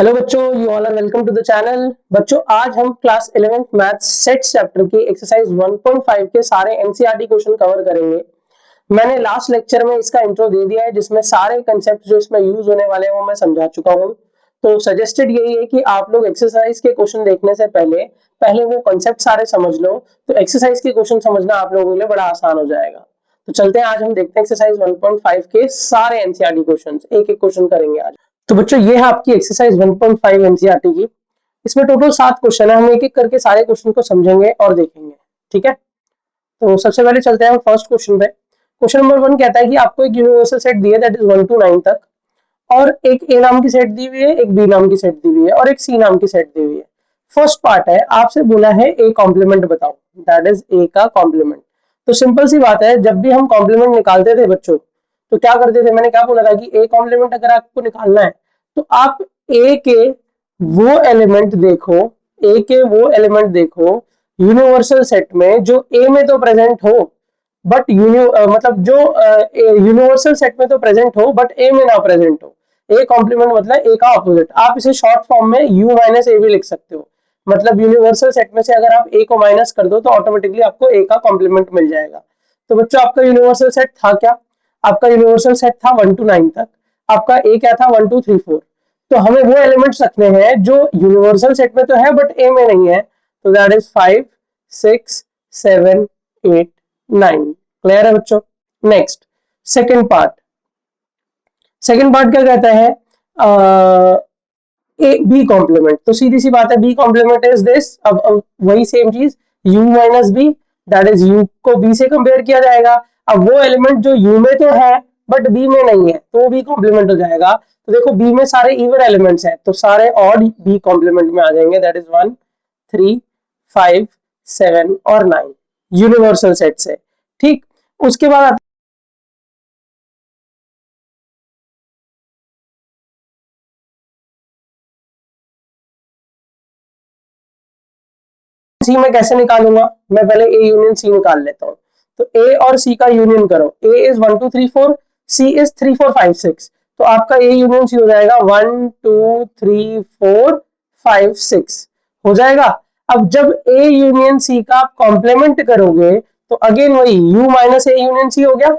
Hello बच्चों, you all are welcome to the channel. बच्चों, आज हम class 11th maths sets chapter की एक्सरसाइज 1.5 के सारे एनसीईआरटी क्वेश्चन कवर करेंगे। मैंने लास्ट लेक्चर में इसका इंट्रो दे दिया है, जिसमें सारे कंसेप्ट जो इसमें यूज होने वाले हैं वो मैं समझा चुका हूँ। तो सजेस्टेड यही है कि आप लोग एक्सरसाइज के क्वेश्चन देखने से पहले पहले वो कंसेप्ट सारे समझ लो, तो एक्सरसाइज के क्वेश्चन समझना आप लोगों के लिए बड़ा आसान हो जाएगा। तो चलते हैं, आज हम देखते हैं एक्सरसाइज 1.5 के सारे एनसीईआरटी क्वेश्चन। एक एक क्वेश्चन करेंगे आज। तो बच्चों, ये है आपकी एक्सरसाइज 1.5 एनसीईआरटी की। इसमें टोटल 7 क्वेश्चन है। हम एक एक करके सारे क्वेश्चन को समझेंगे और देखेंगे। ठीक है, तो सबसे पहले चलते हैं हम फर्स्ट क्वेश्चन पे। क्वेश्चन नंबर 1 कहता है कि आपको एक यूनिवर्सल सेट दिया है, दैट इज 1 to 9 तक, और एक ए नाम की सेट दी हुई है, एक बी नाम की सेट दी हुई है और एक सी नाम की सेट दी हुई है। फर्स्ट पार्ट है, आपसे बोला है ए कॉम्प्लीमेंट बताओ, दैट इज ए का कॉम्प्लीमेंट। तो सिंपल सी बात है, जब भी हम कॉम्प्लीमेंट निकालते थे बच्चों, तो क्या करते थे, मैंने क्या बोला था कि ए कॉम्प्लीमेंट अगर आपको निकालना है तो आप ए के वो एलिमेंट देखो, ए के वो एलिमेंट देखो यूनिवर्सल सेट में जो ए में तो प्रेजेंट हो, बट मतलब जो यूनिवर्सल सेट में तो प्रेजेंट हो बट ए में ना प्रेजेंट हो। ए कॉम्प्लीमेंट मतलब ए का ऑपोजिट। आप इसे शॉर्ट फॉर्म में यू माइनस ए भी लिख सकते हो। मतलब यूनिवर्सल सेट में से अगर आप ए को माइनस कर दो तो ऑटोमेटिकली आपको ए का कॉम्प्लीमेंट मिल जाएगा। तो बच्चों, आपका यूनिवर्सल सेट था क्या? आपका यूनिवर्सल सेट था 1 to 9 तक। आपका ए क्या था? 1 2 3 4। तो हमें वो एलिमेंट्स रखने हैं जो यूनिवर्सल सेट में तो है बट ए में नहीं है। तो दैट इज 5 6 7 8 9। क्लियर है बच्चों? Next, second part. Second part क्या कहता है? A B complement. तो सीधी सी बात है, बी कॉम्प्लीमेंट इज दिस। अब वही सेम चीज, u minus B, that is u को b से कंपेयर किया जाएगा। अब वो एलिमेंट जो u में तो है बट b में नहीं है, तो b कॉम्प्लीमेंट हो जाएगा। तो देखो, b में सारे इवन एलिमेंट्स हैं, तो सारे ऑड b कॉम्प्लीमेंट में आ जाएंगे। दैट इज 1 3 5 7 और 9 यूनिवर्सल सेट से। ठीक, उसके बाद सी में कैसे निकालूंगा? मैं पहले ए यूनियन सी निकाल लेता हूँ। तो ए और सी का यूनियन करो। ए इज 1 2 3 4, सी इज 3 4 5 6। तो आपका ए यूनियन सी हो जाएगा 1 2 3 4 5 6 हो जाएगा। अब जब ए यूनियन सी का आप कॉम्प्लीमेंट करोगे तो अगेन वही U minus A union C हो गया।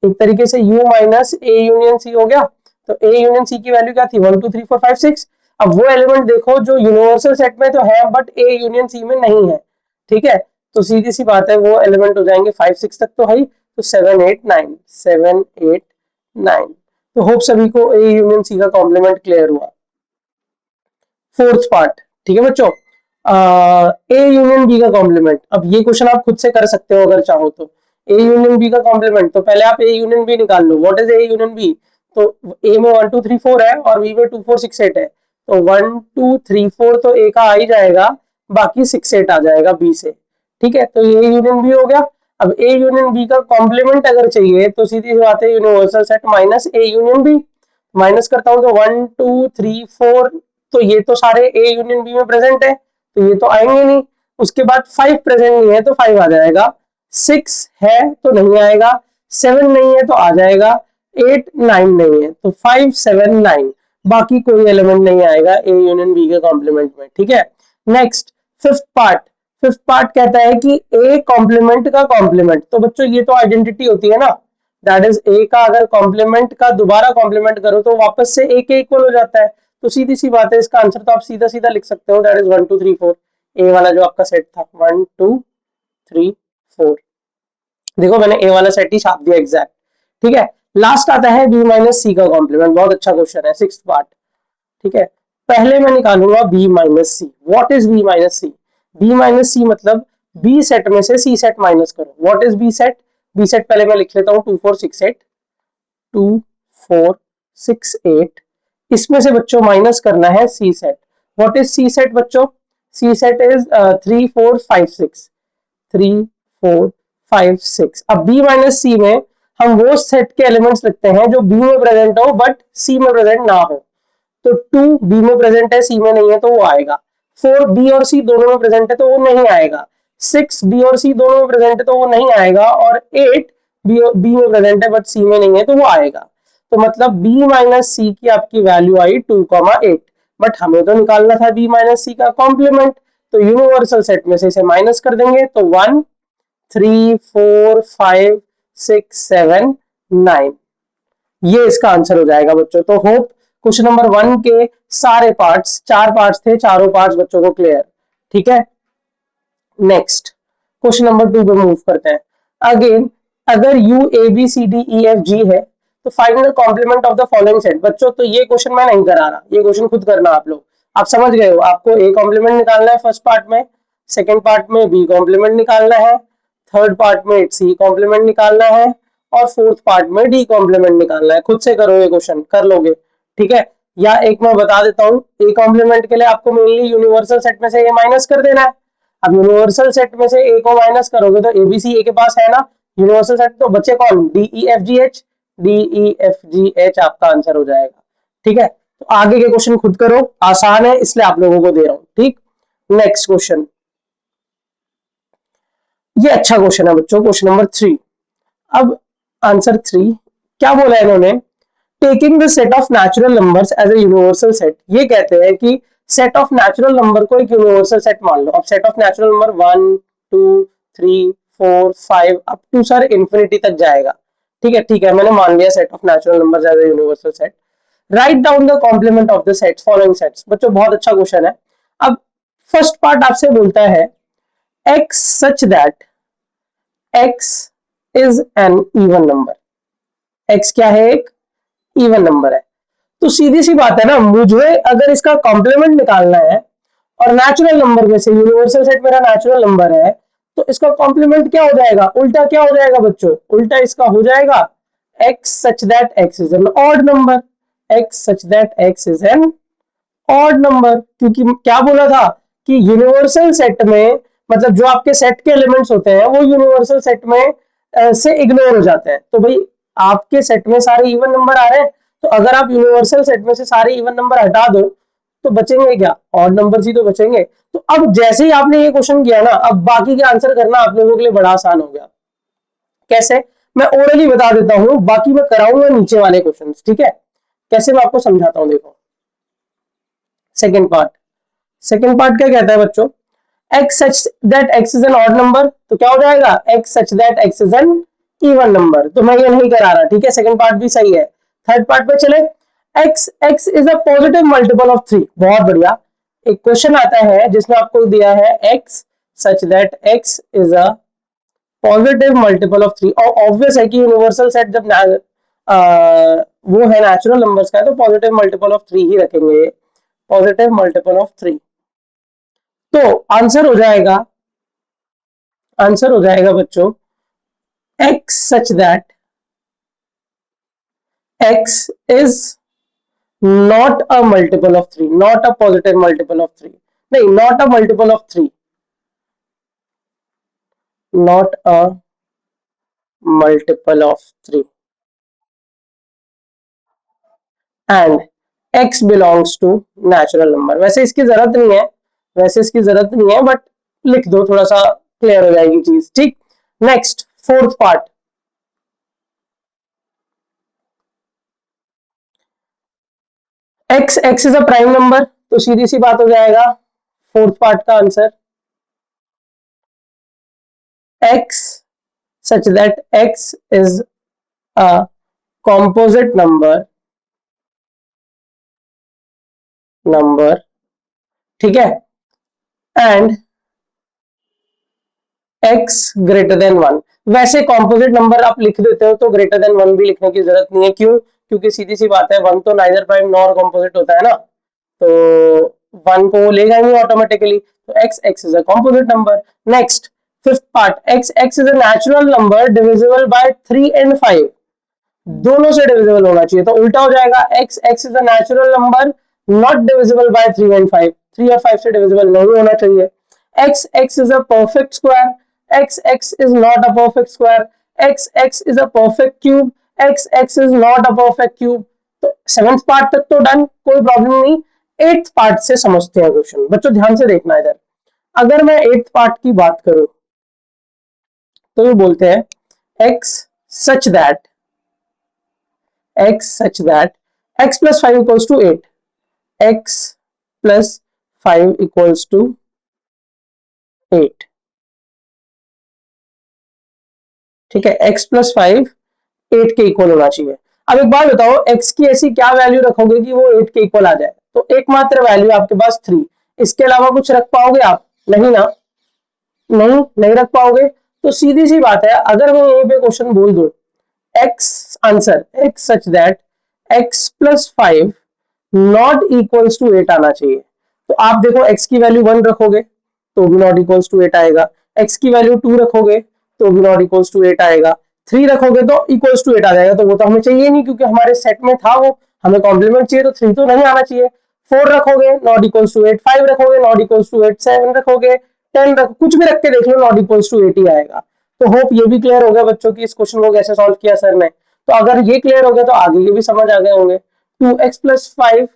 एक तरीके से u minus A union C हो गया। तो a यूनियन सी की वैल्यू क्या थी? 1 2 3 4 5 6। अब वो एलिमेंट देखो जो यूनिवर्सल सेट में तो है बट a यूनियन सी में नहीं है। ठीक है, तो सीधी सी बात है, वो एलिमेंट हो जाएंगे 5 6 तक तो है ही। तो 7 8 9 7 8 9। तो होप सभी को a यूनियन सी का कॉम्प्लीमेंट क्लियर हुआ। फोर्थ पार्ट, ठीक है बच्चों, ए यूनियन बी का कॉम्प्लीमेंट। अब ये क्वेश्चन आप खुद से कर सकते हो अगर चाहो तो। ए यूनियन बी का कॉम्प्लीमेंट, तो पहले आप ए यूनियन बी निकाल लो। What is A union B? तो ए में 1 2 3 4 है और बी में 2 4 6 8 है। तो 1 2 3 4 तो ए का आ ही जाएगा, बाकी 6 8 आ जाएगा बी से। ठीक है, तो ए यूनियन बी हो गया। अब ए यूनियन बी का कॉम्प्लीमेंट अगर चाहिए तो सीधी सी बात है, universal set minus A union B. Minus करता हूं तो 1 2 3 4, तो ये तो सारे ए यूनियन बी में प्रेजेंट है, तो ये तो आएंगे नहीं। उसके बाद 5 प्रेजेंट नहीं है तो 5 आ जाएगा। 6 है तो नहीं आएगा। 7 नहीं है तो आ जाएगा। 8 9 नहीं है तो 5 7 9। बाकी कोई एलिमेंट नहीं आएगा ए यूनियन बी के कॉम्प्लीमेंट में। ठीक है, next, fifth part. Fifth part कहता है कि ए कॉम्प्लीमेंट का कॉम्प्लीमेंट। तो बच्चों, ये तो आइडेंटिटी होती है ना, दैट इज ए का अगर कॉम्प्लीमेंट का दोबारा कॉम्प्लीमेंट करो तो वापस से ए के इक्वल हो जाता है। तो सीधी सी बात है, इसका आंसर तो आप सीधा सीधा लिख सकते हो, दैट इज 1 2 3 4। ए वाला जो आपका सेट था 1 2 3 4। देखो, मैंने ए वाला सेट ही छाप दिया एग्जैक्ट। ठीक है, लास्ट आता है बी माइनस सी का कॉम्प्लीमेंट। बहुत अच्छा क्वेश्चन है, सिक्स्थ पार्ट। ठीक है, पहले मैं निकालूंगा B minus C. What is B minus C? B minus C मतलब बी सेट में से सी सेट माइनस करो। What is B set? B set पहले मैं लिख लेता हूँ 2 4 6 8। 2 4 6 8। इसमें से बच्चों माइनस करना है C set. What is C set बच्चों? C set is 3 4 5 6। 3 4 5 6। अब बी माइनस सी में हम वो सेट के एलिमेंट्स लिखते हैं जो बी में प्रेजेंट हो बट सी में प्रेजेंट ना हो। तो 2 बी में प्रेजेंट है, सी में नहीं है, तो वो आएगा। 4 बी और सी दोनों में प्रेजेंट है तो वो नहीं आएगा। 6 बी और सी दोनों में प्रेजेंट है तो वो नहीं आएगा। और 8 बी में प्रेजेंट है बट सी में नहीं है तो वो आएगा। तो मतलब बी माइनस सी की आपकी वैल्यू आई 2 8। बट हमें तो निकालना था बी माइनस सी का कॉम्प्लीमेंट, तो यूनिवर्सल सेट में से इसे माइनस कर देंगे, तो 1 3 4 5 6 7 9, ये इसका आंसर हो जाएगा बच्चों। तो होप क्वेश्चन नंबर 1 के सारे पार्ट्स, 4 पार्ट्स थे, चारों पार्ट्स बच्चों को क्लियर, ठीक है। नेक्स्ट क्वेश्चन नंबर 2 पे मूव करते हैं। अगेन, अगर U A B C D E F G है तो find the complement of the following set. बच्चों तो ये क्वेश्चन मैं नहीं करा रहा, ये क्वेश्चन खुद करना आप लोग, आप समझ गए हो। आपको ए कॉम्प्लीमेंट निकालना है फर्स्ट पार्ट में, सेकेंड पार्ट में बी कॉम्प्लीमेंट निकालना है, थर्ड पार्ट में सी कॉम्प्लीमेंट निकालना है, और फोर्थ पार्ट में डी कॉम्प्लीमेंट निकालना है। खुद से करो ये क्वेश्चन, कर लोगे, ठीक है। या एक मैं बता देता हूँ, ए कॉम्प्लीमेंट के लिए आपको मेनली यूनिवर्सल सेट में से ये माइनस कर देना है। अब यूनिवर्सल सेट में से ए को माइनस करोगे तो एबीसी ए के पास है ना यूनिवर्सल सेट, तो बच्चे कौन, डी ई एफ जी एच, डी ई एफ जी एच आपका आंसर हो जाएगा, ठीक है। तो आगे के क्वेश्चन खुद करो, आसान है इसलिए आप लोगों को दे रहा हूं, ठीक। नेक्स्ट क्वेश्चन, ये अच्छा क्वेश्चन है बच्चों, क्वेश्चन नंबर 3। अब आंसर 3 क्या बोला है इन्होंने, taking the set of natural numbers as a universal set. ये कहते हैं कि सेट ऑफ नेचुरल नंबर को एक यूनिवर्सल सेट मान लो। अब set of natural number 1 2 3 4 5 up to sir infinity तक जाएगा, ठीक है, मैंने मान लिया set of natural numbers as a universal set. Write down the complement of the sets following sets. बच्चों बहुत अच्छा क्वेश्चन है। अब फर्स्ट पार्ट आपसे बोलता है x such that x is an even number. x क्या है, एक इवन नंबर है। तो सीधी सी बात है ना, मुझे अगर इसका कॉम्प्लीमेंट निकालना है और नेचुरल नंबर में से यूनिवर्सल सेट मेरा नेचुरल नंबर है, तो इसका कॉम्प्लीमेंट क्या हो जाएगा, उल्टा क्या हो जाएगा बच्चों, उल्टा इसका हो जाएगा x such that x is an odd number, x such that x is an odd number. क्योंकि क्या बोला था कि यूनिवर्सल सेट में, मतलब जो आपके सेट के एलिमेंट्स होते हैं वो यूनिवर्सल सेट में से इग्नोर हो जाते हैं। तो भाई आपके सेट में सारे इवन नंबर आ रहे हैं, तो अगर आप यूनिवर्सल सेट में से सारे इवन नंबर हटा दो तो बचेंगे क्या, ऑड नंबर ही तो बचेंगे। तो अब जैसे ही आपने ये क्वेश्चन किया ना, अब बाकी के आंसर करना आप लोगों के लिए बड़ा आसान हो गया। कैसे, मैं ओरली बता देता हूं, बाकी मैं कराऊंगा नीचे वाले क्वेश्चन, ठीक है। कैसे मैं आपको समझाता हूं, देखो। सेकेंड पार्ट क्या कहता है बच्चों, x such that x is an odd number, तो क्या हो जाएगा x such that x is an even number। तो मैं ये नहीं करा रहा, ठीक है, सेकंड पार्ट भी सही है। थर्ड पार्ट पे चले, x is a positive multiple of 3। बहुत बढ़िया। एक क्वेश्चन आता है जिसमें आपको दिया है x such that x is a positive multiple of 3, और ऑब्वियस है कि यूनिवर्सल सेट जब वो है नेचुरल नंबर्स का है, तो पॉजिटिव मल्टीपल ऑफ 3 ही रखेंगे, पॉजिटिव मल्टीपल ऑफ 3। तो आंसर हो जाएगा बच्चों x such that x is not a multiple of 3, not a positive multiple of 3, नहीं, not a multiple of 3, not a multiple of 3, and x belongs to natural number। वैसे इसकी जरूरत नहीं है, बट लिख दो, थोड़ा सा क्लियर हो जाएगी चीज, ठीक। Next fourth part, x is a prime number, तो सीधी सी बात हो जाएगा फोर्थ पार्ट का answer x such that x is a composite number, ठीक है, एंड x ग्रेटर देन 1। वैसे कॉम्पोजिट नंबर आप लिख देते हो तो ग्रेटर देन 1 भी लिखने की जरूरत नहीं है, क्यों, क्योंकि सीधी सी बात है 1 तो नाइदर प्राइम नॉर कॉम्पोजिट होता है ना, तो 1 को लेगा ही ऑटोमेटिकली, तो x is a composite number. Next fifth part, x is a natural number divisible by 3 and 5, दोनों से डिविजिबल होना चाहिए, तो उल्टा हो जाएगा x is a natural number not divisible by 3 and 5, 3 और 5 से डिविजिबल नहीं होना चाहिए। x is a perfect square, x is not a perfect square, x is a perfect cube, x is not a perfect cube। तो seventh part तक तो done, कोई problem नहीं। एट्थ पार्ट से समझते हैं क्वेश्चन, बच्चों ध्यान से देखना इधर। अगर मैं एट्थ पार्ट की बात करूं तो ये बोलते हैं x such that x plus 5 equals to 8, x plus 5 equals to 8। ठीक है, x प्लस 5 8 के इक्वल होना चाहिए। अब एक बात बताओ, x की ऐसी क्या वैल्यू रखोगे कि वो 8 के इक्वल आ जाए? तो एकमात्र वैल्यू आपके पास 3, इसके अलावा कुछ रख पाओगे आप? नहीं ना, नहीं रख पाओगे। तो सीधी सी बात है, अगर मैं यहीं पे क्वेश्चन बोल दूं x answer x such that x plus 5 not equals to 8 आना चाहिए। तो आप देखो, x की वैल्यू 1 रखोगे तो भी नॉट इक्वल्स टू 8 आएगा, x की वैल्यू 2 रखोगे तो भी नॉट इक्वल्स टू 8 आएगा, 3 रखोगे तो इक्वल्स टू 8 आ जाएगा। तो वो तो हमें चाहिए नहीं, क्योंकि हमारे सेट में था वो, हमें कॉम्प्लीमेंट चाहिए, तो 3 तो नहीं आना चाहिए। 4 रखोगे नॉट इक्वल्स टू 8, 5 रखोगे नॉट इक्वल्स टू 8, 7 रखोगे, 10 रखो, कुछ भी रख के देख लो नॉट इक्वल्स टू 8 ही आएगा। तो होप ये भी क्लियर हो गया बच्चों की इस क्वेश्चन को कैसे सॉल्व किया सर ने। तो अगर ये क्लियर हो गया तो आगे ये भी समझ आ गए होंगे। 2x plus 5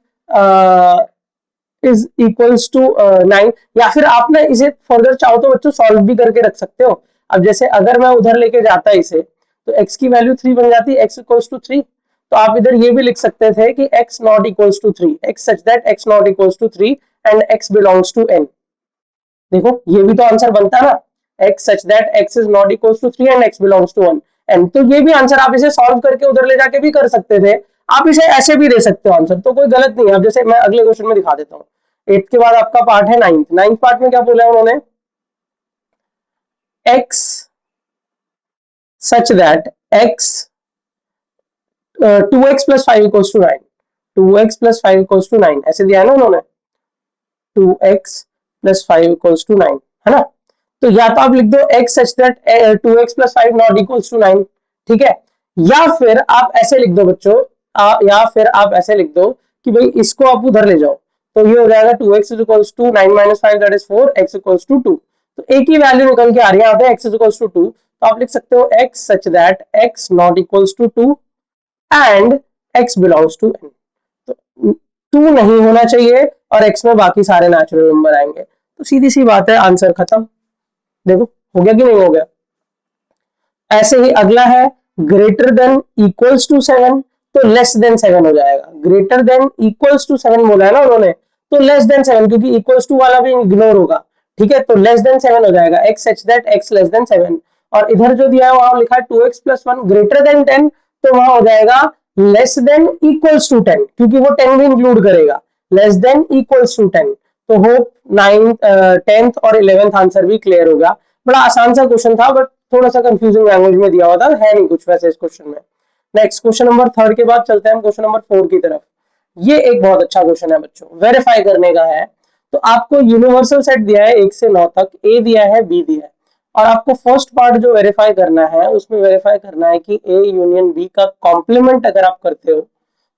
is equals to 9, या फिर आप ना इसे फर्दर चाहो तो बच्चों सॉल्व भी करके रख सकते हो। अब जैसे अगर मैं उधर लेके जाता इसे, तो x की वैल्यू 3 बन जाती है, x इक्वल्स टू 3। तो आप इधर ये भी लिख सकते थे कि x not equals to 3, x such that x not equals to 3 and x belongs to n। देखो ये भी तो आंसर बनता ना, x such that x is not equals to 3 and x belongs to 1 n। तो ये भी आंसर आप इसे सॉल्व करके उधर ले जाके भी कर सकते थे, आप इसे ऐसे भी दे सकते हो आंसर, तो कोई गलत नहीं है। अब जैसे मैं अगले क्वेश्चन में दिखा देता हूँ। 8 के बाद आपका पार्ट है 9th पार्ट में क्या बोला है उन्होंने, x such that x 2x plus 5 equals to 9, 2x plus 5 equals to 9 ऐसे दिया है ना उन्होंने, 2x प्लस 5 इक्वल्स टू 9, है ना। तो या तो आप लिख दो x such that 2x plus 5 not equals to 9, ठीक है। या फिर आप ऐसे लिख दो बच्चों, या फिर आप ऐसे लिख दो कि भाई इसको आप उधर ले जाओ, तो ये हो जाएगा 2x is equals to 9 minus 5 that is 4, x equals to 2। तो एक ही वैल्यू निकल के आ रही है यहाँ पे, x इज इक्वल्स टू 2। तो आप लिख सकते हो x such that x not equals to 2 and x belongs to n। तो 2 नहीं होना चाहिए और x में बाकी सारे नेचुरल नंबर आएंगे। तो सीधी सी बात है, आंसर खत्म। देखो हो गया कि नहीं हो गया। ऐसे ही अगला है ग्रेटर देन इक्वल्स टू 7, तो लेस देन 7 हो जाएगा। ग्रेटर देन इक्वल्स टू 7 बोला है ना उन्होंने, तो लेस देन 7, क्योंकि इक्वल्स टू वाला भी इग्नोर होगा, ठीक है। तो लेस देन 7 हो जाएगा, x such that x less than 7। और इधर जो दिया है वहां लिखा है 2x प्लस 1 ग्रेटर देन 10, तो वहां हो जाएगा लेस देन इक्वल्स टू 10, क्योंकि वो 10 भी इंक्लूड करेगा, लेस देन इक्वल्स टू 10। तो होप 10th और 11th आंसर भी क्लियर हो गया। बड़ा आसान सा क्वेश्चन था, बट थोड़ा सा कंफ्यूजिंग लैंग्वेज में दिया हुआ था, है नहीं कुछ वैसे इस क्वेश्चन में। नेक्स्ट क्वेश्चन नंबर 3 के बाद चलते हैं हम क्वेश्चन नंबर 4 की तरफ। ये एक बहुत अच्छा क्वेश्चन है बच्चों, वेरीफाई करने का है। तो आपको यूनिवर्सल सेट दिया है 1 से 9 तक, ए दिया है, बी दिया है, और आपको फर्स्ट पार्ट जो वेरीफाई करना है उसमें वेरीफाई करना है कि ए यूनियन बी का कॉम्प्लीमेंट अगर आप करते हो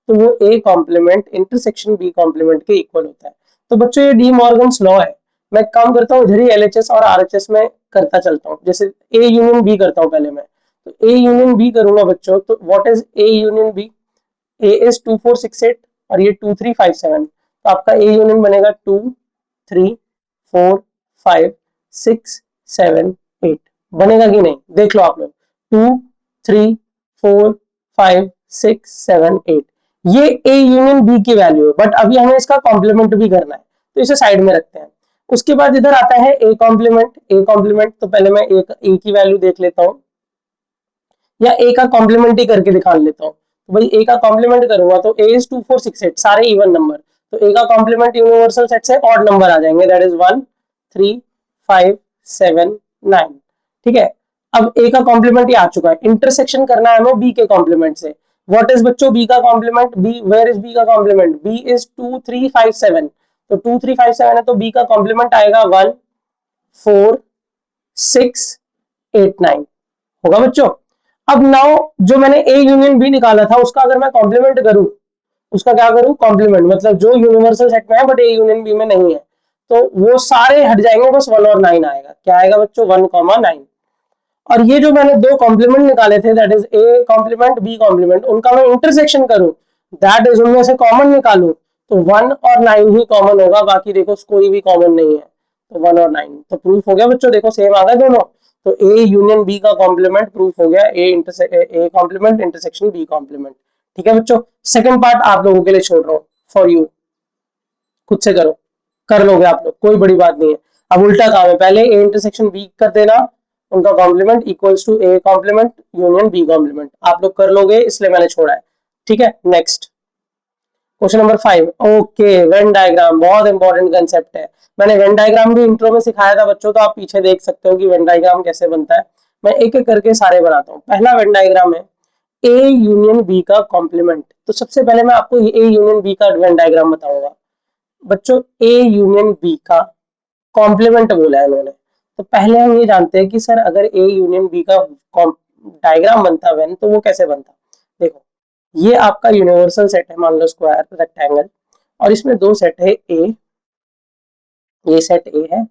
तो वो A complement intersection B complement के इक्वल होता है। तो बच्चों ये डी मॉर्गन्स लॉ है। मैं काम करता हूँ इधर ही एलएचएस और आरएचएस में करता चलता हूँ। जैसे ए यूनियन बी करता हूँ पहले मैं, तो ए यूनियन बी करूंगा बच्चों, तो what is A union B, A is 2468 और ये 2357। तो आपका ए यूनियन बनेगा 2 3 4 5 6 7 8। बनेगा कि नहीं देख लो आप लोग, 2 3 4 5 6 7 8, ये ए यूनियन बी की वैल्यू है। बट अभी हमें इसका कॉम्प्लीमेंट भी करना है, तो इसे साइड में रखते हैं। उसके बाद इधर आता है ए कॉम्प्लीमेंट। ए कॉम्प्लीमेंट तो पहले मैं ए की वैल्यू देख लेता हूँ, या ए का कॉम्प्लीमेंट ही करके दिखा लेता हूँ। तो भाई ए का कॉम्प्लीमेंट करूंगा तो ए इज 2468, सारे इवन नंबर, तो ए का कॉम्प्लीमेंट यूनिवर्सल सेट से ऑड नंबर आ जाएंगे, दैट इज 1 3 5 7 9, ठीक है। अब ए का कॉम्प्लीमेंट ही आ चुका है, इंटरसेक्शन करना है हमें बी के कॉम्प्लीमेंट से। व्हाट इज बच्चों बी का complement, B where is B का कॉम्प्लीमेंट, बी इज 2357। तो 2357 है तो बी का कॉम्प्लीमेंट आएगा 1 4 6 8 9, होगा बच्चों। अब नाउ जो मैंने ए यूनियन बी निकाला था उसका अगर मैं कॉम्प्लीमेंट करूं, उसका क्या करूं कॉम्प्लीमेंट, मतलब जो यूनिवर्सल सेट में है बट ए यूनियन बी में नहीं है, तो वो सारे हट जाएंगे, बस 1 और 9 आएगा। क्या आएगा बच्चों 1,9। और ये जो मैंने दो कॉम्प्लीमेंट निकाले थे, that is A complement B complement, उनका मैं इंटरसेक्शन करूं, दैट इज उनमें से कॉमन निकालू, तो 1 और 9 ही कॉमन होगा, बाकी देखो कोई भी कॉमन नहीं है। तो 1 और 9 तो प्रूफ हो गया बच्चों, देखो सेम आ गए दोनों। तो ए यूनियन बी का कॉम्प्लीमेंट प्रूफ हो गया, A complement intersection B complement. ठीक है बच्चों, सेकंड पार्ट आप लोगों के लिए छोड़ रहा हूं, फॉर यू, खुद से करो। कर लोगे आप लोग, कोई बड़ी बात नहीं है। अब उल्टा काम है, पहले ए इंटरसेक्शन बी कर देना, उनका complement equals to A complement union B complement, आप लोग कर लोगे इसलिए मैंने छोड़ा है। ठीक है, next question number 5। Okay, Venn diagram बहुत इंपॉर्टेंट कंसेप्ट है। मैंने वेन डायग्राम भी इंट्रो में सिखाया था बच्चों, तो आप पीछे देख सकते हो कि वेन डायग्राम कैसे बनता है। मैं एक एक करके सारे बनाता हूँ। पहला वेन डायग्राम है ए यूनियन बी का कॉम्प्लीमेंट। तो सबसे पहले मैं आपको ए यूनियन बी का वेन डायग्राम बताऊंगा बच्चों। ए यूनियन बी का कॉम्प्लीमेंट बोला है उन्होंने, तो पहले हम ये जानते हैं कि सर अगर ए यूनियन बी का डायग्राम बनता वेन, तो वो कैसे बनता। देखो, ये आपका यूनिवर्सल सेट है, मान लो स्क्वायर रेक्टेंगल, और इसमें दो सेट है ए, ये सेट ए है,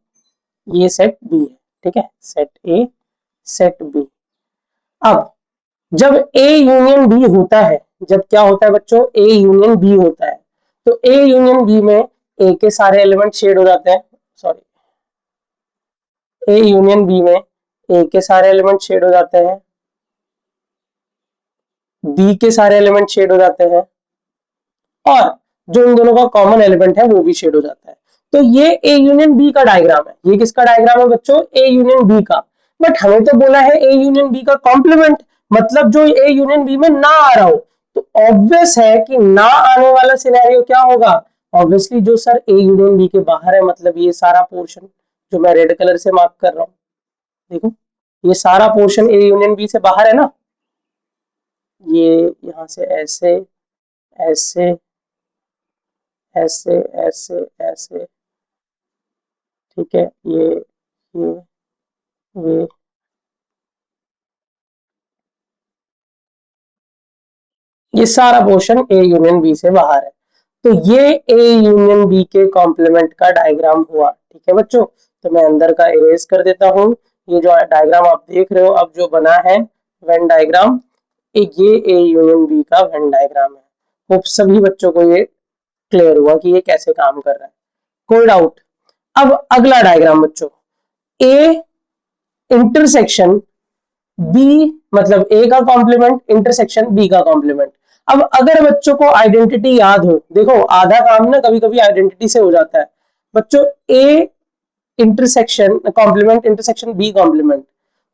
ये सेट बी है। ठीक है, सेट ए सेट बी। अब जब ए यूनियन बी होता है, जब क्या होता है बच्चों, ए यूनियन बी होता है, तो ए यूनियन बी में ए के सारे एलिमेंट शेड हो जाते हैं, सॉरी, ए यूनियन बी में ए के सारे एलिमेंट शेड हो जाते हैं, बी के सारे एलिमेंट शेड हो जाते हैं, और जो इन दोनों का कॉमन एलिमेंट है वो भी शेड हो जाता है। तो ये ए यूनियन बी का डायग्राम है। ये किसका डायग्राम है बच्चों, ए यूनियन बी का। बट हमें तो बोला है ए यूनियन बी का कॉम्प्लीमेंट, मतलब जो ए यूनियन बी में ना आ रहा हो। तो ऑब्वियस है कि ना आने वाला सिनेरियो क्या होगा, ऑब्वियसली जो सर ए यूनियन बी के बाहर है, मतलब ये सारा पोर्शन जो मैं रेड कलर से मार्क कर रहा हूं, देखो ये सारा पोर्शन ए यूनियन बी से बाहर है ना, ये यहां से ऐसे ऐसे ऐसे ऐसे ऐसे, ठीक है, ये ये ये सारा पोर्शन ए यूनियन बी से बाहर है। तो ये ए यूनियन बी के कॉम्प्लीमेंट का डायग्राम हुआ। ठीक है बच्चों, तो मैं अंदर का इरेज कर देता हूँ। ये जो डायग्राम आप देख रहे हो अब जो बना है वेन डायग्राम, ये ए यूनियन बी का वेन डायग्राम है। होप सभी बच्चों को ये क्लियर हुआ कि ये कैसे काम कर रहा है, कोई डाउट। अब अगला डायग्राम बच्चों, ए इंटरसेक्शन बी, मतलब ए का कॉम्प्लीमेंट इंटरसेक्शन बी का कॉम्प्लीमेंट। अब अगर बच्चों को आइडेंटिटी याद हो, देखो आधा काम ना कभी कभी आइडेंटिटी से हो जाता है बच्चों। A intersection complement intersection B complement,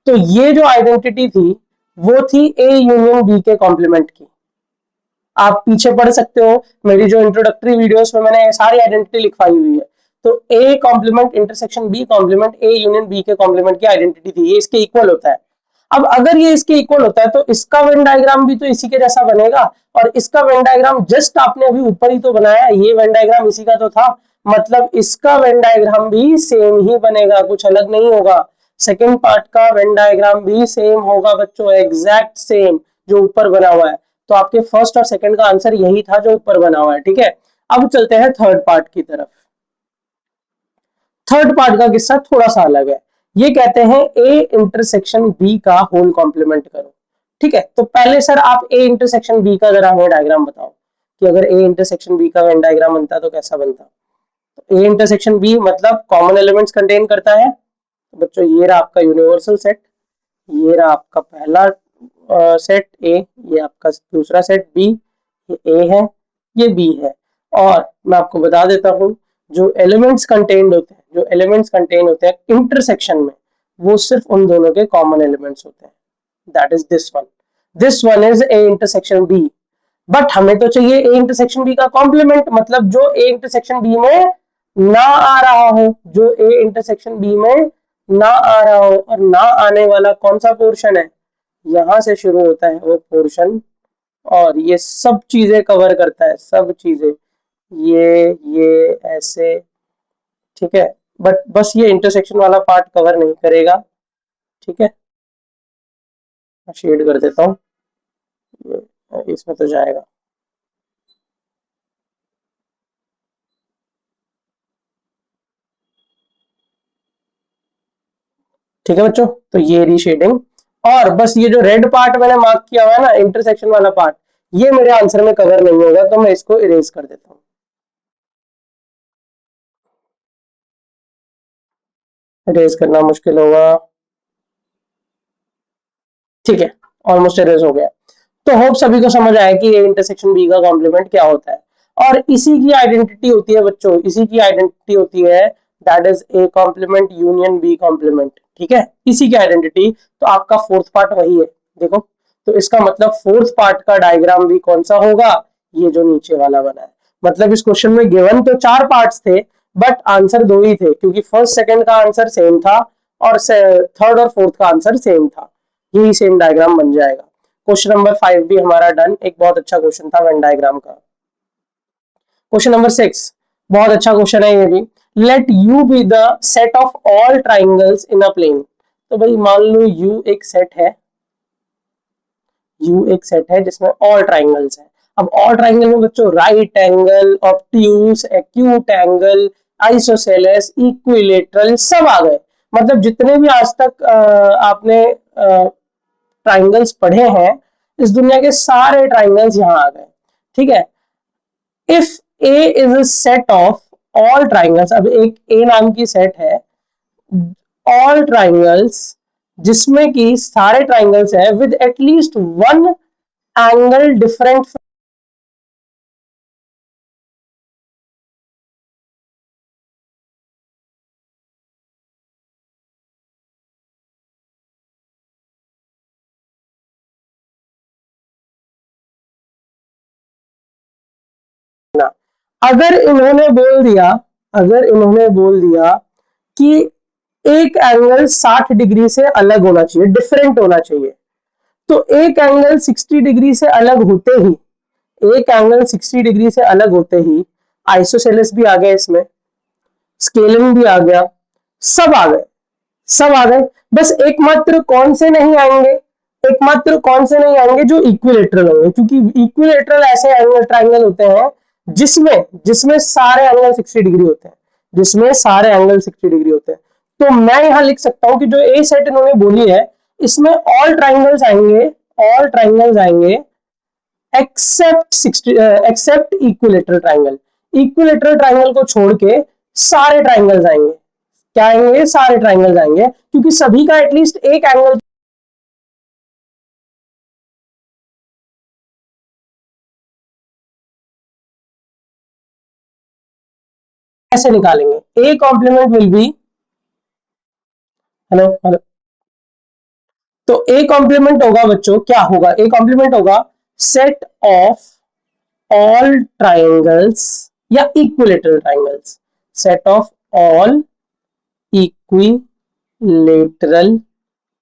तो ये जो आइडेंटिटी थी वो थी ए यूनियन बी के कॉम्प्लीमेंट की। आप पीछे पढ़ सकते हो, मेरी जो इंट्रोडक्टरी वीडियोस में मैंने सारी आइडेंटिटी लिखवाई हुई है। तो A complement intersection B complement A union B के कॉम्प्लीमेंट की आइडेंटिटी थी, ये इसके इक्वल होता है। अब अगर ये इसके इक्वल होता है तो इसका वेन डायग्राम भी तो इसी के जैसा बनेगा, और इसका वेन डायग्राम जस्ट आपने अभी ऊपर ही तो बनाया, ये वेन डायग्राम इसी का तो था, मतलब इसका वेन डायग्राम भी सेम ही बनेगा, कुछ अलग नहीं होगा। सेकेंड पार्ट का वेन डायग्राम भी सेम होगा बच्चों, एग्जैक्ट सेम जो ऊपर बना हुआ है। तो आपके फर्स्ट और सेकंड का आंसर यही था जो ऊपर बना हुआ है। ठीक है, अब चलते हैं थर्ड पार्ट की तरफ। थर्ड पार्ट का किस्सा थोड़ा सा अलग है। ये कहते हैं ए इंटरसेक्शन बी का होल कॉम्प्लीमेंट करो। ठीक है, तो पहले सर आप ए इंटरसेक्शन बी का जरा हमें डायग्राम बताओ कि अगर ए इंटरसेक्शन बी का वेन डायग्राम बनता तो कैसा बनता। तो ए इंटरसेक्शन बी मतलब कॉमन एलिमेंट्स कंटेन करता है। तो बच्चों ये रहा आपका यूनिवर्सल सेट, ये रहा आपका पहला सेट ए, ये आपका दूसरा सेट बी, ये ए है, ये बी है। और मैं आपको बता देता हूँ जो एलिमेंट्स कंटेन्ड होते हैं, जो एलिमेंट्स कंटेन होते हैं इंटरसेक्शन में, वो सिर्फ उन दोनों के कॉमन एलिमेंट्स होते हैं। That is this one is A intersection B. But हमें तो चाहिए ए इंटरसेक्शन बी का कॉम्प्लीमेंट, मतलब जो ए इंटरसेक्शन बी में ना आ रहा हो, जो ए इंटरसेक्शन बी में ना आ रहा हो। और ना आने वाला कौन सा पोर्शन है, यहां से शुरू होता है वो पोर्शन, और ये सब चीजें कवर करता है, सब चीजें, ये ऐसे। ठीक है, बट बस ये इंटरसेक्शन वाला पार्ट कवर नहीं करेगा। ठीक है, शेड कर देता हूँ, इसमें तो जाएगा। ठीक है बच्चों, तो ये रीशेडिंग, और बस ये जो रेड पार्ट मैंने मार्क किया हुआ है ना इंटरसेक्शन वाला पार्ट, ये मेरे आंसर में कवर नहीं होगा, तो मैं इसको इरेज कर देता हूँ। इरेज करना मुश्किल होगा, ठीक है, ऑलमोस्ट इरेज हो गया। तो होप सभी को समझ आया कि ए इंटरसेक्शन बी का कॉम्प्लीमेंट क्या होता है। और इसी की आइडेंटिटी होती है बच्चों, इसी की आइडेंटिटी होती है that is A complement union B complement. ठीक है, इसी की आइडेंटिटी। तो आपका फोर्थ पार्ट वही है, देखो। तो इसका मतलब फोर्थ पार्ट का डायग्राम भी कौन सा होगा, ये जो नीचे वाला बना है। मतलब इस क्वेश्चन में गिवन तो 4 पार्ट्स थे, बट आंसर 2 ही थे, क्योंकि फर्स्ट सेकंड का आंसर सेम था और थर्ड और फोर्थ का आंसर सेम था। यही सेम डायग्राम बन जाएगा। क्वेश्चन नंबर 5 भी हमारा डन। एक बहुत अच्छा क्वेश्चन था वेन डायग्राम का। क्वेश्चन नंबर 6 बहुत अच्छा क्वेश्चन है ये भी। Let U be the set of all triangles in a plane. तो भाई मान लो यू एक सेट है, यू एक सेट है जिसमें ऑल ट्राइंगल्स हैं। अब ऑल ट्राइंगल में बच्चों right angle, obtuse, acute angle, isosceles, equilateral सब आ गए। मतलब जितने भी आज तक आपने ट्राइंगल्स पढ़े हैं, इस दुनिया के सारे ट्राइंगल्स यहाँ आ गए। ठीक है, if A is a set of all triangles, अब एक ए नाम की सेट है ऑल ट्राइंगल्स जिसमें कि सारे ट्राइंगल्स है with at least one angle different. अगर इन्होंने बोल दिया, अगर इन्होंने बोल दिया कि एक एंगल 60 डिग्री से अलग होना चाहिए, डिफरेंट होना चाहिए, तो एक एंगल 60 डिग्री से अलग होते ही, एक एंगल 60 डिग्री से अलग होते ही आइसोसेलेस भी आ गया, इसमें स्केलिंग भी आ गया, सब आ गए, सब आ गए। बस एकमात्र कौन से नहीं आएंगे, एकमात्र कौन से नहीं आएंगे, जो इक्विलेटरल होंगे, क्योंकि इक्विलेटरल ऐसे एंगल ट्राइंगल होते हैं जिसमें जिसमें सारे एंगल 60 डिग्री होते हैं, जिसमें सारे एंगल 60 डिग्री होते हैं। तो मैं यहां लिख सकता हूं कि जो ए सेट इन्होंने बोली है, इसमें ऑल ट्राइंगल्स आएंगे, ऑल ट्राइंगल्स आएंगे except 60, except equilateral triangle. Equilateral triangle को छोड़ के सारे ट्राइंगल्स आएंगे। क्या आएंगे, सारे ट्राइंगल्स आएंगे, क्योंकि सभी का एटलीस्ट एक एंगल कैसे निकालेंगे। A complement will be, hello hello, तो ए कॉम्प्लीमेंट होगा बच्चों, क्या होगा, ए कॉम्प्लीमेंट होगा सेट ऑफ ऑल ट्राइंगल्स या equilateral triangles, set of all equilateral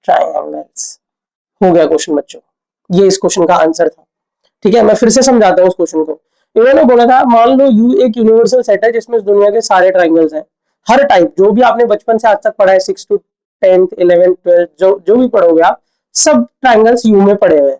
triangles. हो गया क्वेश्चन बच्चों, ये इस क्वेश्चन का आंसर था। ठीक है, मैं फिर से समझाता हूँ उस क्वेश्चन को। इन्होंने बोला था मान लो यू एक यूनिवर्सल सेट है जिसमें इस दुनिया के सारे ट्राइंगल्स हैं, हर टाइप, जो भी आपने बचपन से आज तक पढ़ा है, 6 to 10th 11th 12th जो जो भी पढ़ोगे आप, सब ट्राइंगल्स यू में पड़े हुए हैं।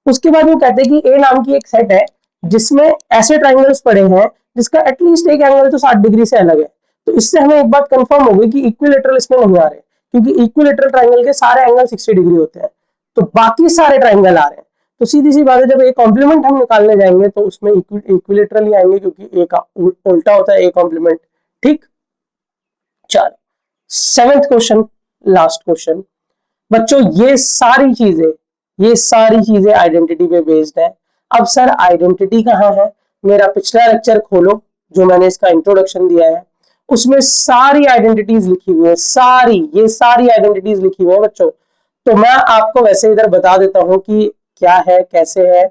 उसके बाद वो कहते हैं कि ए नाम की एक सेट है जिसमें ऐसे ट्राइंगल्स पड़े हैं जिसका एटलीस्ट एक एंगल तो 60 डिग्री से अलग है। तो इससे हमें एक बात कंफर्म हो गई कि इक्विलेटरल इसमें नहीं आ रहे, क्योंकि इक्विलेटरल ट्राइंगल के सारे एंगल 60 डिग्री होते हैं, तो बाकी सारे ट्राइंगल आ रहे हैं। तो सीधी सी बात है, जब ए कॉम्प्लीमेंट हम निकालने जाएंगे तो उसमें इक्विलेटरल ही आएंगे, क्योंकि ए का उल्टा होता है ए कॉम्प्लीमेंट। ठीक, चलो 7th क्वेश्चन, लास्ट क्वेश्चन। बच्चों ये सारी चीजें आइडेंटिटी पे बेस्ड है। अब सर आइडेंटिटी कहाँ है, मेरा पिछला लेक्चर खोलो जो मैंने इसका इंट्रोडक्शन दिया है, उसमें सारी आइडेंटिटीज लिखी हुई है, सारी, ये सारी आइडेंटिटीज लिखी हुई है बच्चों। तो मैं आपको वैसे इधर बता देता हूं कि क्या है कैसे है,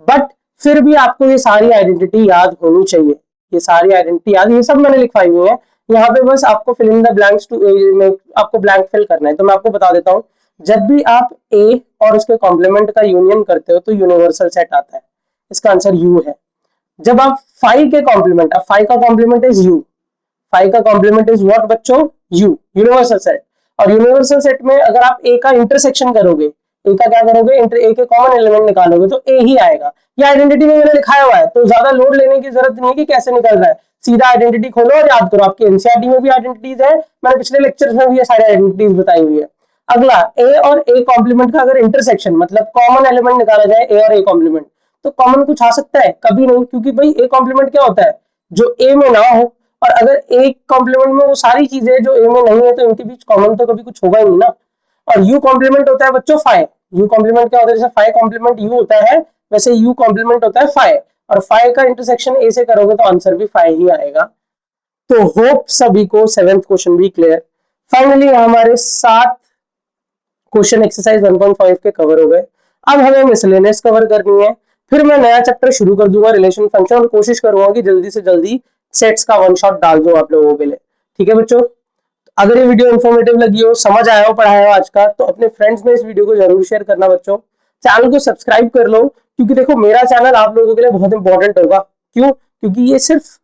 बट फिर भी आपको ये सारी आइडेंटिटी याद होनी चाहिए। ये सारी आइडेंटिटी याद, ये सब मैंने लिखवाई हुई है यहाँ पे, बस आपको fill in the blanks two, आपको ब्लैंक फिल करना है। तो मैं आपको बता देता हूँ, जब भी आप ए और उसके कॉम्प्लीमेंट का यूनियन करते हो तो यूनिवर्सल सेट आता है, इसका आंसर यू है। जब आप फाइव के कॉम्प्लीमेंट, अब फाइव का कॉम्प्लीमेंट इज यू, फाइव का कॉम्प्लीमेंट इज व्हाट बच्चों, यू, यूनिवर्सल सेट। और यूनिवर्सल सेट में अगर आप ए का इंटरसेक्शन करोगे, ए का क्या करोगे, ए के कॉमन एलिमेंट निकालोगे तो ए ही आएगा। ये आइडेंटिटी में मैंने लिखाया हुआ है, तो ज्यादा लोड लेने की जरूरत नहीं है कि कैसे निकल रहा है, सीधा आइडेंटिटी खोलो और याद करो। आपके एनसीईआरटी में भी आइडेंटिटीज है, मैंने पिछले लेक्चर में भी ये सारी आइडेंटिटीज बताई हुई है। अगला, ए और ए कॉम्प्लीमेंट का अगर इंटरसेक्शन मतलब कॉमन एलिमेंट निकाला जाए ए और ए कॉम्प्लीमेंट, तो कॉमन कुछ आ सकता है, कभी नहीं, क्योंकि भाई ए कॉम्प्लीमेंट क्या होता है, जो ए में ना हो। और अगर एक कॉम्प्लीमेंट में वो सारी चीजें जो ए में नहीं है तो इनके बीच कॉमन तो कभी कुछ होगा ही नहीं ना। और यू कॉम्प्लीमेंट होता है बच्चों फाइव, यू कॉम्प्लीमेंट क्या होता है, जैसे फाइव कॉम्प्लीमेंट यू होता है वैसे यू कॉम्प्लीमेंट होता है फाइव। और 5 का इंटरसेक्शन ए से करोगे तो आंसर भी 5 ही आएगा। तो होप सभी को 7th क्वेश्चन भी क्लियर। फाइनली हमारे 7 क्वेश्चन एक्सरसाइज 1.5 के कवर हो गए। अब हमें मिसलेनियस कवर करनी है, फिर मैं नया चैप्टर शुरू कर दूंगा रिलेशन फंक्शन, और कोशिश करूंगा कि जल्दी से जल्दी सेट्स का वन शॉट डाल दूं आप लोगों के लिए। ठीक है बच्चों, अगर ये वीडियो इन्फॉर्मेटिव लगी हो, समझ आया हो पढ़ाया हो आज का, तो अपने फ्रेंड्स में इस वीडियो को जरूर शेयर करना बच्चों। चैनल को सब्सक्राइब कर लो, क्योंकि देखो मेरा चैनल आप लोगों के लिए बहुत इंपॉर्टेंट होगा। क्यों? क्योंकि ये सिर्फ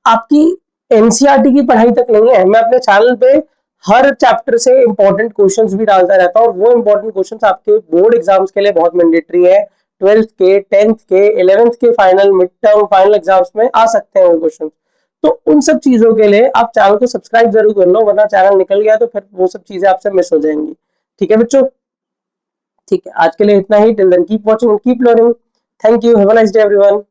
आपकी एनसीईआरटी की पढ़ाई तक नहीं है, मैं अपने चैनल पे हर चैप्टर से इंपॉर्टेंट क्वेश्चंस भी डालता रहता हूँ, और वो इंपॉर्टेंट क्वेश्चंस आपके बोर्ड एग्जाम्स के लिए बहुत मैंडेटरी है। 12th के, 10th के, 11th के final, mid term, final exams में आ सकते हैं वो क्वेश्चन। तो उन सब चीजों के लिए आप चैनल को सब्सक्राइब जरूर कर लो, वरना चैनल निकल गया तो फिर वो सब चीजें आपसे मिस हो जाएंगी। ठीक है बच्चों, ठीक है, आज के लिए इतना ही। Till then keep watching and keep learning. Thank you, have a nice day everyone.